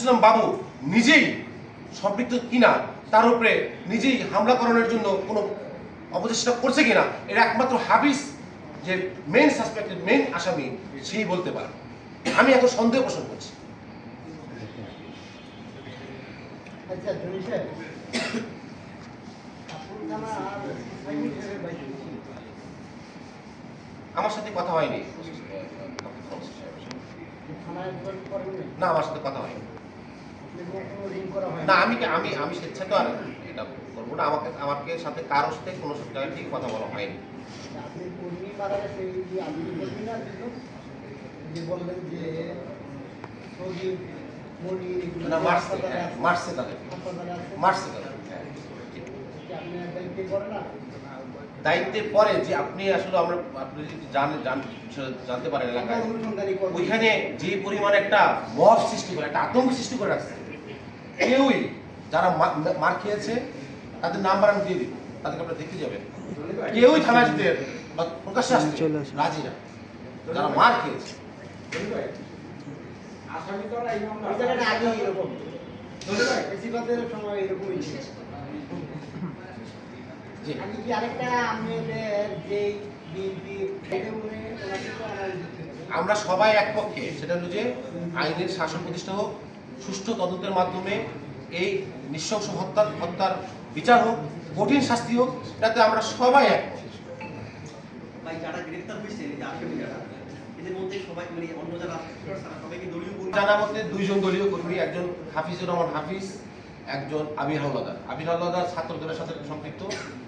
ইসলাম বাবু নিজেই সম্পৃক্ত কিনা, তার উপরে নিজেই হামলা করানোর জন্য কোনো অপচেষ্টা করছে কিনা, এর একমাত্র হাফিজ যে মেইন সাসপেক্টেড মেইন আসামি সেই বলতে পারে। আমি এখন সন্দেহ পোষণ করছি। আমার সাথে কথা হয়নি, না আমার সাথে কথা হয়নি, না আমি আমি আমি স্বেচ্ছায় তো আর এটা করবো না। আমাকে সাথে কারোর সাথে কোনো জায়গায় ঠিক কথা বলা হয়নি। দায়িত্বের পরে যে আপনি আসলে আপনি যদি জানতে পারেন এলাকায় ওইখানে যে পরিমাণ একটা মব সৃষ্টি করে, একটা আতঙ্ক সৃষ্টি করে রাখছে, কেউই যারা মার খেয়েছে তাদের নাম্বার আমি দিয়ে দিব, তাদেরকে আপনারা দেখতে যাবেন, কেউই থানায় যেতে বা প্রকাশ্যে আসতে রাজি না যারা মার খেয়েছে। আমরা সবাই এক পক্ষে, সেটা হলো যে আইনের শাসন প্রতিষ্ঠা হোক, সুষ্ঠু তদন্তের মাধ্যমে এই নৃশংস হত্যার বিচার হোক, কঠিন শাস্তি হোক, যাতে আমরা সবাই এক। জানা মতে দুইজন দলীয় কর্মী, একজন হাফিজুর রহমান হাফিজ, একজন আবির হাওলাদার। আবির হাওলাদার ছাত্র দলের সাথে সম্পৃক্ত,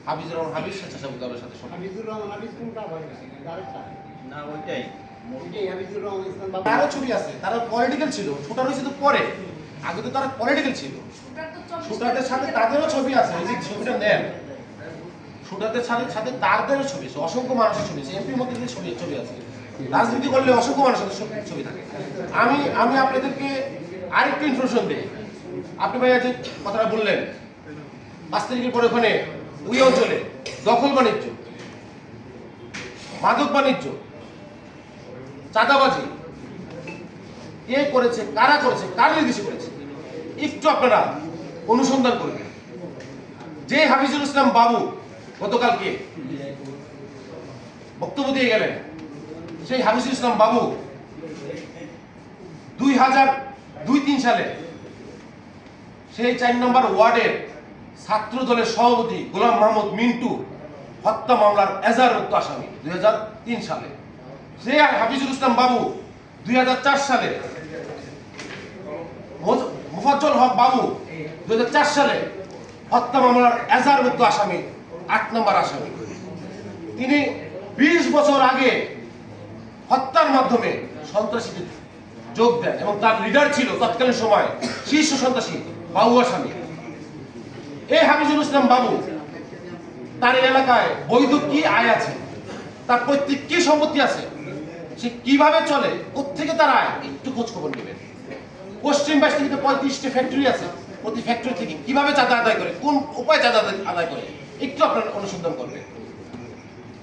হাফিজুর রহমান হাফিজ স্বেচ্ছাসেবক দলের সাথে সম্পৃক্ত। তারও ছবি আছে, তারা পলিটিক্যাল ছিল, শুটার হয়েছে তো পরে, আগে তো তারা পলিটিক্যাল ছিল। শুটারদের সাথে তাদেরও ছবি আছে, এই যে ছবিটা নেন, শুটারদের সাথে তাদেরও ছবি আছে, অসংখ্য মানুষের ছবি আছে, এমপির মধ্যে ছবি আছে। রাজনীতি করলে অসংখ্য মানুষের ছবি থাকে। আমি আপনাদেরকে আরেকটু ইনফরমেশন দিই। আপনি ভাইয়া যে কথাটা বললেন 5 তারিখের পরে ওখানে ওই অঞ্চলে দখল বাণিজ্য, মাদক বাণিজ্য, চাঁদাবাজি কে করেছে, কারা করেছে, কার নির্দেশে করেছে, একটু আপনারা অনুসন্ধান করবেন। যে হাফিজুল ইসলাম বাবু গতকালকে বক্তব্য দিয়ে গেলেন, সেই হাফিজুল ইসলাম বাবু 2002-03 সালে সেই 4 নম্বর ওয়ার্ডের ছাত্র দলের সভাপতি গোলাম মাহমুদ মিন্টু হত্যা মামলার এজাহারভুক্ত আসামি 2003 সালে। সেই হাফিজুল ইসলাম বাবু 2004 সালে, মুফাজ্জল হক বাবু 2004 সালে হত্যা মামলার এজাহারভুক্ত আসামি, 8 নম্বর আসামি। তিনি 20 বছর আগে হত্যার মাধ্যমে সন্ত্রাসীতে যোগ দেন এবং তার লিডার ছিল তৎকালীন সময় শীর্ষ সন্ত্রাসী বাবু আসামি। এই হাফিজুল ইসলাম বাবু তার এলাকায় বৈধ কি আয় আছে, তার পৈতৃক কি সম্পত্তি আছে, সে কিভাবে চলে, কোত্থেকে তার আয়, একটু খোঁজ খবর নেবেন। পশ্চিম 35টি ফ্যাক্টরি আছে, প্রতি ফ্যাক্টরি থেকে কিভাবে চাঁদা আদায় করে, কোন উপায় চাঁদা আদায় করে, একটু আপনারা অনুসন্ধান করবেন।